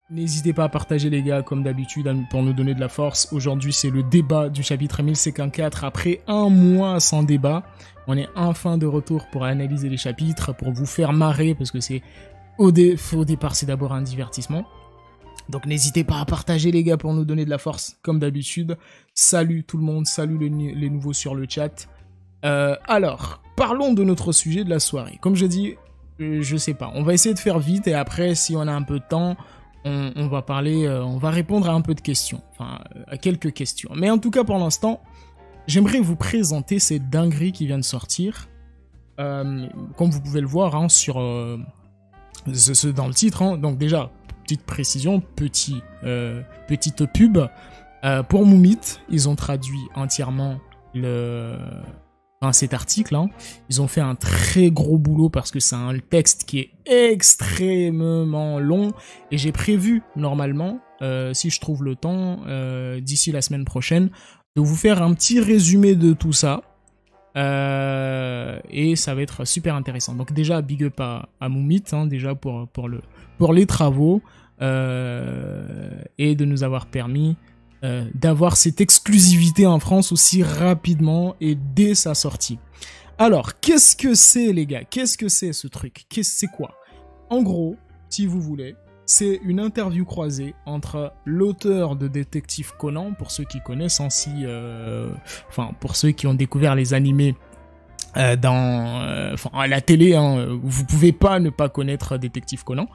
N'hésitez pas à partager les gars, comme d'habitude, pour nous donner de la force. Aujourd'hui, c'est le débat du chapitre 1054. Après un mois sans débat, on est enfin de retour pour analyser les chapitres, pour vous faire marrer, parce que c'est au départ, c'est d'abord un divertissement. Donc n'hésitez pas à partager les gars pour nous donner de la force, comme d'habitude. Salut tout le monde, salut les nouveaux sur le chat. Alors, parlons de notre sujet de la soirée. Comme je dis, je sais pas, on va essayer de faire vite et après, si on a un peu de temps... On va parler, on va répondre à un peu de questions, enfin à quelques questions. Mais en tout cas pour l'instant, j'aimerais vous présenter cette dinguerie qui vient de sortir. Comme vous pouvez le voir hein, sur dans le titre. Hein. Donc déjà, petite précision, petite pub. Pour Moumit, ils ont traduit entièrement cet article, hein. Ils ont fait un très gros boulot parce que c'est un texte qui est extrêmement long et j'ai prévu normalement, si je trouve le temps, d'ici la semaine prochaine, de vous faire un petit résumé de tout ça et ça va être super intéressant. Donc déjà big up à Moumit hein, déjà pour les travaux et de nous avoir permis d'avoir cette exclusivité en France aussi rapidement et dès sa sortie. Alors, qu'est-ce que c'est les gars? Qu'est-ce que c'est ce truc? C'est quoi? En gros, si vous voulez, c'est une interview croisée entre l'auteur de Détective Conan, pour ceux qui connaissent, pour ceux qui ont découvert les animés à la télé, hein, vous pouvez pas ne pas connaître Détective Conan.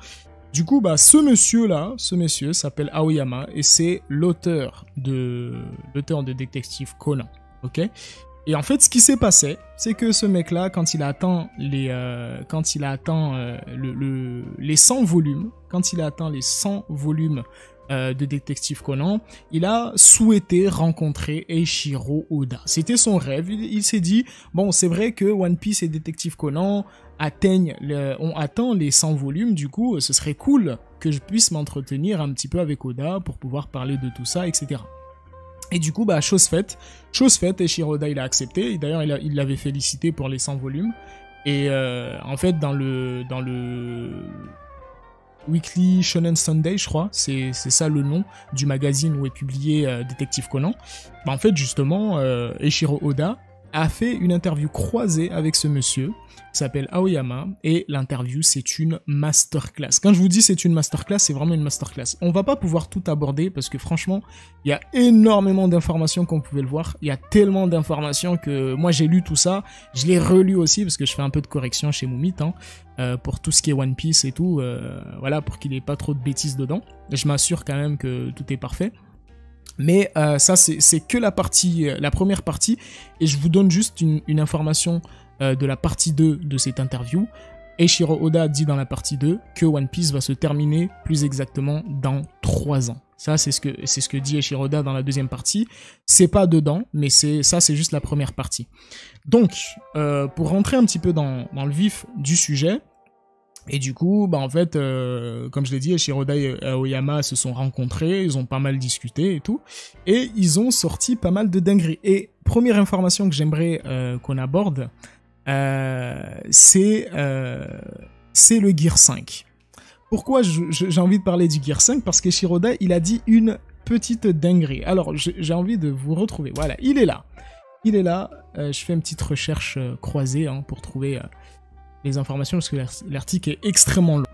Du coup, bah, ce monsieur s'appelle Aoyama et c'est l'auteur de Détective Conan, ok? Et en fait, ce qui s'est passé, c'est que ce mec-là, quand il a atteint les 100 volumes, de Détective Conan, il a souhaité rencontrer Eiichiro Oda. C'était son rêve. Il s'est dit, bon, c'est vrai que One Piece et Détective Conan ont atteint les 100 volumes, du coup, ce serait cool que je puisse m'entretenir un petit peu avec Oda pour pouvoir parler de tout ça, etc. Et du coup, bah, chose faite, Eiichiro Oda, il a accepté, et d'ailleurs, il l'avait félicité pour les 100 volumes, et en fait, dans le Weekly Shonen Sunday, je crois, c'est ça le nom du magazine où est publié Détective Conan, bah, en fait, justement, Eiichiro Oda a fait une interview croisée avec ce monsieur, qui s'appelle Aoyama, et l'interview, c'est une masterclass. Quand je vous dis c'est une masterclass, c'est vraiment une masterclass. On va pas pouvoir tout aborder, parce que franchement, il y a énormément d'informations, comme vous pouvez le voir. Il y a tellement d'informations que moi, j'ai lu tout ça. Je l'ai relu aussi, parce que je fais un peu de correction chez Moumit, hein, pour tout ce qui est One Piece et tout, voilà, pour qu'il n'y ait pas trop de bêtises dedans. Je m'assure quand même que tout est parfait. Mais ça, c'est que la première partie, et je vous donne juste une information de la partie 2 de cette interview. Eiichiro Oda dit dans la partie 2 que One Piece va se terminer plus exactement dans 3 ans. Ça, c'est ce que dit Eiichiro Oda dans la deuxième partie. C'est pas dedans, mais c'est juste la première partie. Donc, pour rentrer un petit peu dans le vif du sujet, et du coup, bah en fait, comme je l'ai dit, Eiichiro Oda et Aoyama se sont rencontrés, ils ont pas mal discuté et tout, et ils ont sorti pas mal de dingueries. Et première information que j'aimerais qu'on aborde, c'est le Gear 5. Pourquoi j'ai envie de parler du Gear 5? Parce qu'Eiichiro Oda, il a dit une petite dinguerie. Alors, j'ai envie de vous retrouver. Voilà, il est là. Je fais une petite recherche croisée hein, pour trouver les informations, parce que l'article est extrêmement long.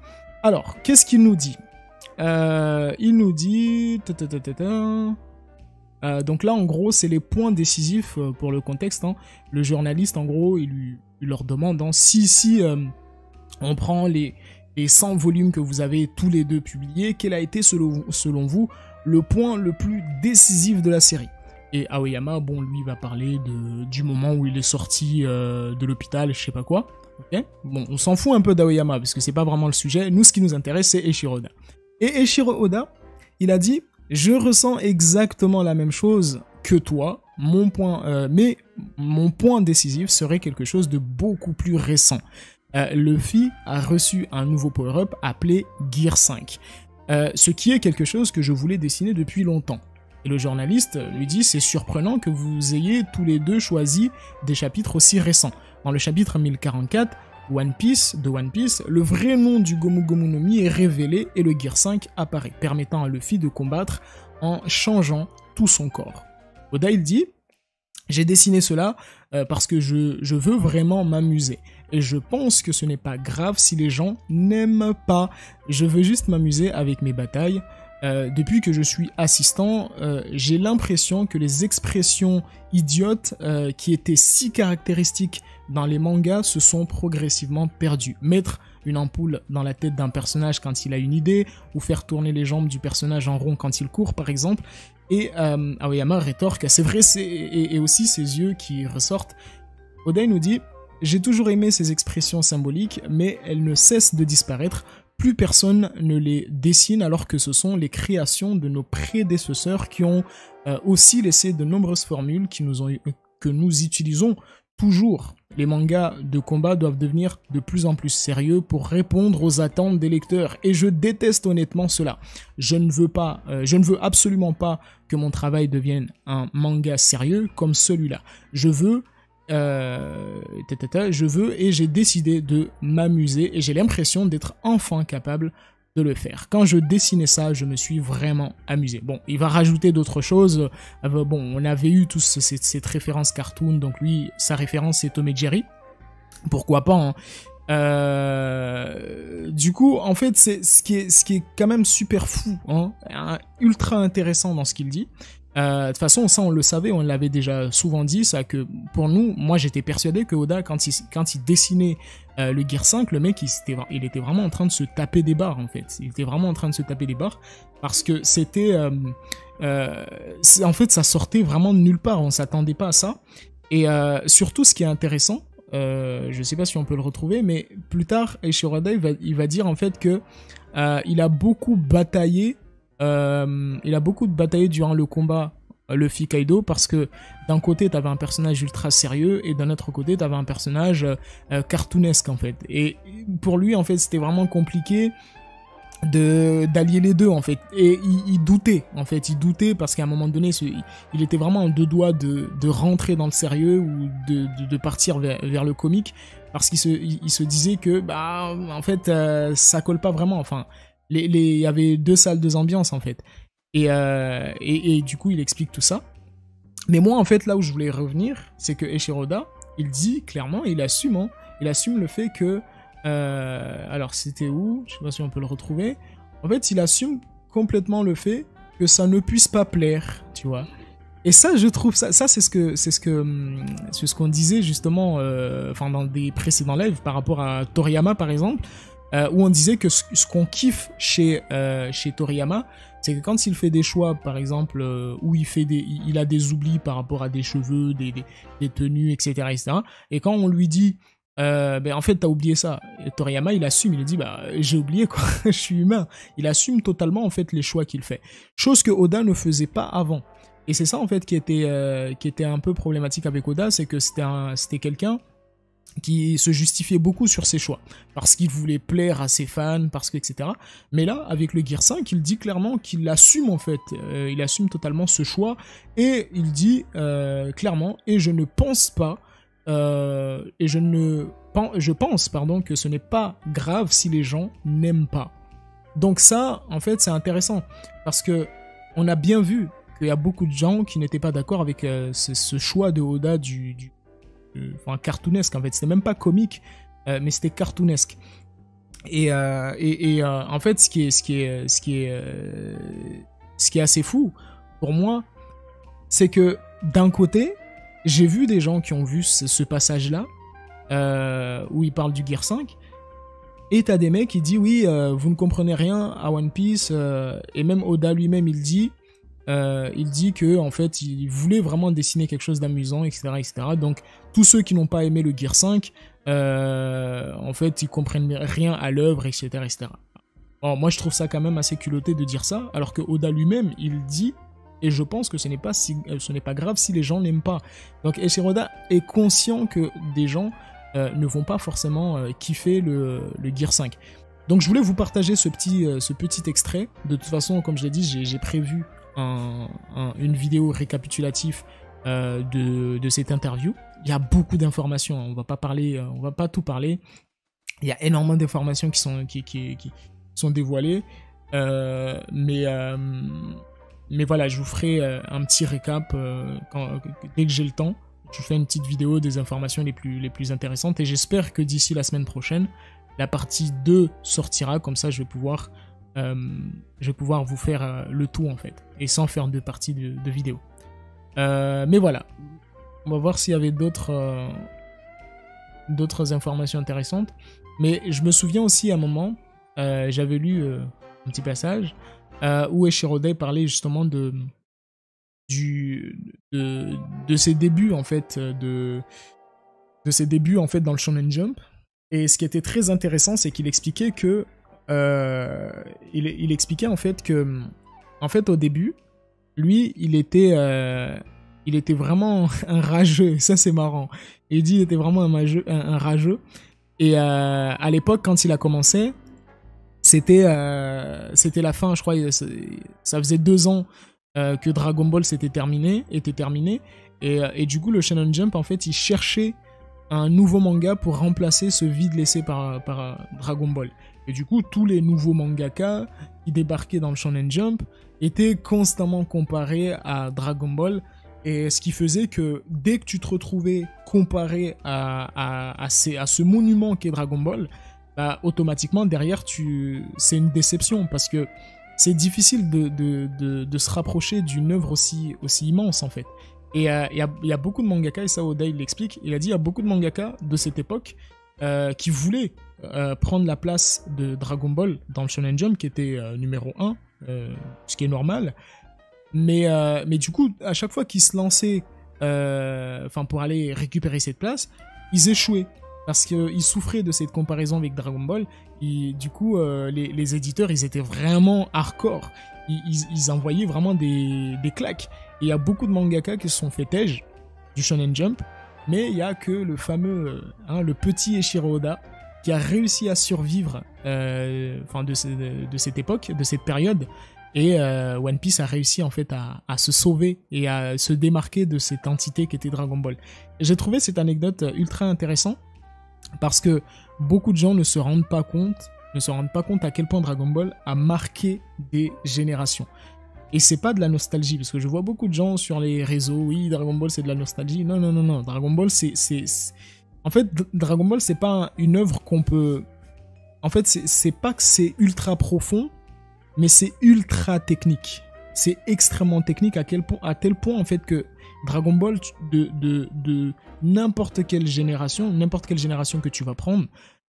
Alors, qu'est-ce qu'il nous dit? Il nous dit... donc là, en gros, c'est les points décisifs pour le contexte. Hein. Le journaliste, en gros, il leur demande hein, si on prend les 100 volumes que vous avez tous les deux publiés, quel a été selon vous le point le plus décisif de la série? Et Aoyama, bon, lui va parler du moment où il est sorti de l'hôpital, je sais pas quoi. Okay, bon, on s'en fout un peu d'Aoyama parce que c'est pas vraiment le sujet. Nous, ce qui nous intéresse, c'est Eiichiro Oda. Et Eiichiro Oda, il a dit: je ressens exactement la même chose que toi. Mais mon point décisif serait quelque chose de beaucoup plus récent. Luffy a reçu un nouveau power-up appelé Gear 5, ce qui est quelque chose que je voulais dessiner depuis longtemps. Et le journaliste lui dit: c'est surprenant que vous ayez tous les deux choisi des chapitres aussi récents. Dans le chapitre 1044, de One Piece, le vrai nom du Gomu Gomu no Mi est révélé et le Gear 5 apparaît, permettant à Luffy de combattre en changeant tout son corps. Oda il dit: j'ai dessiné cela parce que je veux vraiment m'amuser. Et je pense que ce n'est pas grave si les gens n'aiment pas. Je veux juste m'amuser avec mes batailles. Depuis que je suis assistant, j'ai l'impression que les expressions idiotes qui étaient si caractéristiques dans les mangas se sont progressivement perdues. Mettre une ampoule dans la tête d'un personnage quand il a une idée, ou faire tourner les jambes du personnage en rond quand il court, par exemple. Et Aoyama rétorque: c'est vrai, et aussi ses yeux qui ressortent. Oda nous dit: j'ai toujours aimé ces expressions symboliques, mais elles ne cessent de disparaître. Plus personne ne les dessine, alors que ce sont les créations de nos prédécesseurs qui ont aussi laissé de nombreuses formules que nous utilisons toujours. Les mangas de combat doivent devenir de plus en plus sérieux pour répondre aux attentes des lecteurs, et je déteste honnêtement cela. Je ne veux absolument pas que mon travail devienne un manga sérieux comme celui-là. Je veux et j'ai décidé de m'amuser, et j'ai l'impression d'être enfin capable de le faire. Quand je dessinais ça, je me suis vraiment amusé. Bon, il va rajouter d'autres choses. Bon, on avait eu tous cette référence cartoon, donc lui, sa référence c'est Tom et Jerry. Pourquoi pas, hein. Du coup, en fait, c'est ce qui est quand même super fou, hein, ultra intéressant dans ce qu'il dit. De toute façon, ça on le savait, on l'avait déjà souvent dit, ça, que pour nous, moi j'étais persuadé que Oda, quand il dessinait le Gear 5, le mec il était vraiment en train de se taper des barres, en fait. Il était vraiment en train de se taper des barres, parce que c'était... en fait, ça sortait vraiment de nulle part, on s'attendait pas à ça. Et surtout, ce qui est intéressant, je sais pas si on peut le retrouver, mais plus tard, Eiichiro Oda il va dire en fait que il a beaucoup bataillé. Il a beaucoup bataillé durant le combat Luffy Kaido, parce que d'un côté t'avais un personnage ultra sérieux et d'un autre côté t'avais un personnage cartoonesque, en fait. Et pour lui, en fait, c'était vraiment compliqué d'allier les deux, en fait. Et il doutait, en fait, parce qu'à un moment donné il était vraiment en deux doigts de rentrer dans le sérieux ou de partir vers le comique, parce qu'il se disait que bah en fait ça colle pas vraiment, enfin. Il y avait deux salles, deux ambiances, en fait. Et du coup, il explique tout ça. Mais moi, en fait, là où je voulais revenir, c'est que Eiichiro Oda, il dit clairement, il assume, hein, il assume le fait que... alors, c'était où? Je sais pas si on peut le retrouver. En fait, il assume complètement le fait que ça ne puisse pas plaire, tu vois. Et ça, je trouve, ça c'est ce qu'on disait, justement, enfin, dans des précédents lives, par rapport à Toriyama, par exemple, où on disait que ce qu'on kiffe chez Toriyama, c'est que quand il fait des choix, par exemple, où il a des oublis par rapport à des cheveux, des tenues, etc., etc., et quand on lui dit, ben en fait t'as oublié ça, et Toriyama il assume, il dit bah j'ai oublié, quoi, je suis humain. Il assume totalement, en fait, les choix qu'il fait, chose que Oda ne faisait pas avant. Et c'est ça, en fait, qui était un peu problématique avec Oda, c'est que c'était quelqu'un qui se justifiait beaucoup sur ses choix, parce qu'il voulait plaire à ses fans, parce que etc. Mais là, avec le Gear 5, il dit clairement qu'il assume, en fait, il assume totalement ce choix, et il dit clairement, et je ne pense pas, je pense, pardon, que ce n'est pas grave si les gens n'aiment pas. Donc ça, en fait, c'est intéressant, parce que on a bien vu qu'il y a beaucoup de gens qui n'étaient pas d'accord avec ce choix de Oda enfin, cartoonesque, en fait. C'était même pas comique, mais c'était cartoonesque. Et en fait, ce qui est assez fou pour moi, c'est que d'un côté, j'ai vu des gens qui ont vu ce passage-là, où il parle du Gear 5, et t'as des mecs qui disent oui, vous ne comprenez rien à One Piece, et même Oda lui-même il dit que en fait il voulait vraiment dessiner quelque chose d'amusant, etc., etc. Donc tous ceux qui n'ont pas aimé le Gear 5, en fait ils comprennent rien à l'œuvre, etc., etc. Bon, moi je trouve ça quand même assez culotté de dire ça, alors que Oda lui-même il dit, et je pense que ce n'est pas grave si les gens n'aiment pas. Donc Eiichiro Oda est conscient que des gens ne vont pas forcément kiffer le Gear 5. Donc je voulais vous partager ce petit extrait. De toute façon, comme je l'ai dit, j'ai prévu une vidéo récapitulative de cette interview. Il y a beaucoup d'informations, on va pas tout parler. Il y a énormément d'informations qui sont dévoilées. Mais voilà, je vous ferai un petit récap dès que j'ai le temps. Je fais une petite vidéo des informations les plus intéressantes et j'espère que d'ici la semaine prochaine, la partie 2 sortira. Comme ça, je vais pouvoir vous faire le tout en fait et sans faire deux parties de vidéo. Mais voilà, on va voir s'il y avait d'autres informations intéressantes. Mais je me souviens aussi à un moment, j'avais lu un petit passage où Eiichiro parlait justement de ses débuts en fait, de ses débuts en fait dans le Shonen Jump. Et ce qui était très intéressant, c'est qu'il expliquait que il expliquait en fait que au début, lui, il était vraiment un rageux. Ça, c'est marrant. Il dit qu'il était vraiment un rageux. Et à l'époque, quand il a commencé, c'était la fin, je crois. Ça faisait 2 ans que Dragon Ball était terminé. Et du coup, le Shonen Jump, en fait, il cherchait un nouveau manga pour remplacer ce vide laissé par Dragon Ball. Et du coup, tous les nouveaux mangaka qui débarquaient dans le Shonen Jump étaient constamment comparés à Dragon Ball. Et ce qui faisait que dès que tu te retrouvais comparé à ce monument qu'est Dragon Ball, bah, automatiquement derrière, c'est une déception parce que c'est difficile de se rapprocher d'une œuvre aussi immense en fait. Et il y a beaucoup de mangaka, et ça Oda il l'explique, il a dit il y a beaucoup de mangaka de cette époque qui voulaient prendre la place de Dragon Ball dans le Shonen Jump qui était numéro 1, ce qui est normal. Mais du coup, à chaque fois qu'ils se lançaient pour aller récupérer cette place, ils échouaient. Parce qu'ils souffraient de cette comparaison avec Dragon Ball. Et du coup, les éditeurs, ils étaient vraiment hardcore. Ils envoyaient vraiment des claques. Et il y a beaucoup de mangaka qui se sont fait têche du Shonen Jump. Mais il n'y a que le fameux, le petit Eiichiro Oda, qui a réussi à survivre de cette époque, de cette période. Et One Piece a réussi en fait à se sauver et à se démarquer de cette entité qui était Dragon Ball. J'ai trouvé cette anecdote ultra intéressante parce que beaucoup de gens ne se rendent pas compte à quel point Dragon Ball a marqué des générations. Et c'est pas de la nostalgie, parce que je vois beaucoup de gens sur les réseaux, oui, Dragon Ball c'est de la nostalgie. Non. Dragon Ball en fait, Dragon Ball c'est pas une œuvre qu'on peut... En fait, c'est pas que c'est ultra profond, mais c'est ultra technique. C'est extrêmement technique à tel point en fait que Dragon Ball de n'importe quelle génération que tu vas prendre,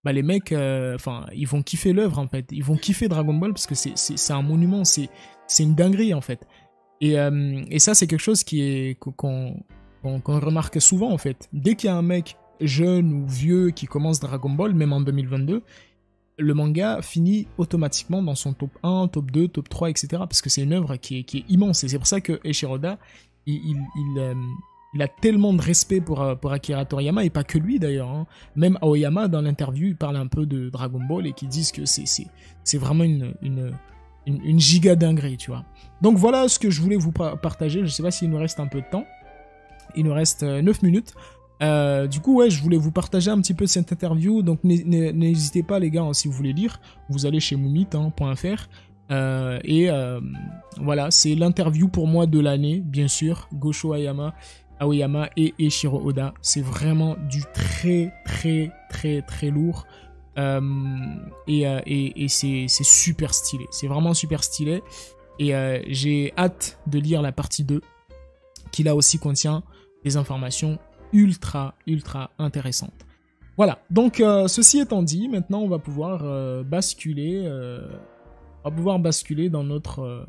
bah les mecs, ils vont kiffer l'œuvre en fait. Ils vont kiffer Dragon Ball parce que c'est un monument, c'est une dinguerie en fait. Et ça c'est quelque chose qu'on remarque souvent en fait. Dès qu'il y a un mec jeune ou vieux qui commence Dragon Ball, même en 2022, le manga finit automatiquement dans son top 1, top 2, top 3, etc. Parce que c'est une œuvre qui est immense. Et c'est pour ça que Eiichiro Oda, il a tellement de respect pour Akira Toriyama, et pas que lui d'ailleurs. Hein. Même Aoyama, dans l'interview, il parle un peu de Dragon Ball et qui disent que c'est vraiment une giga dinguerie, tu vois. Donc voilà ce que je voulais vous partager. Je sais pas s'il nous reste un peu de temps. Il nous reste 9 minutes. Du coup, ouais, je voulais vous partager un petit peu cette interview. Donc n'hésitez pas les gars, hein, si vous voulez lire, vous allez chez moomit.fr. Voilà, c'est l'interview pour moi de l'année, bien sûr. Gosho Aoyama et Eiichiro Oda. C'est vraiment du très lourd. Et c'est super stylé. C'est vraiment super stylé. Et j'ai hâte de lire la partie 2, qui là aussi contient des informations ultra intéressantes. Voilà, donc ceci étant dit, maintenant on va pouvoir basculer dans notre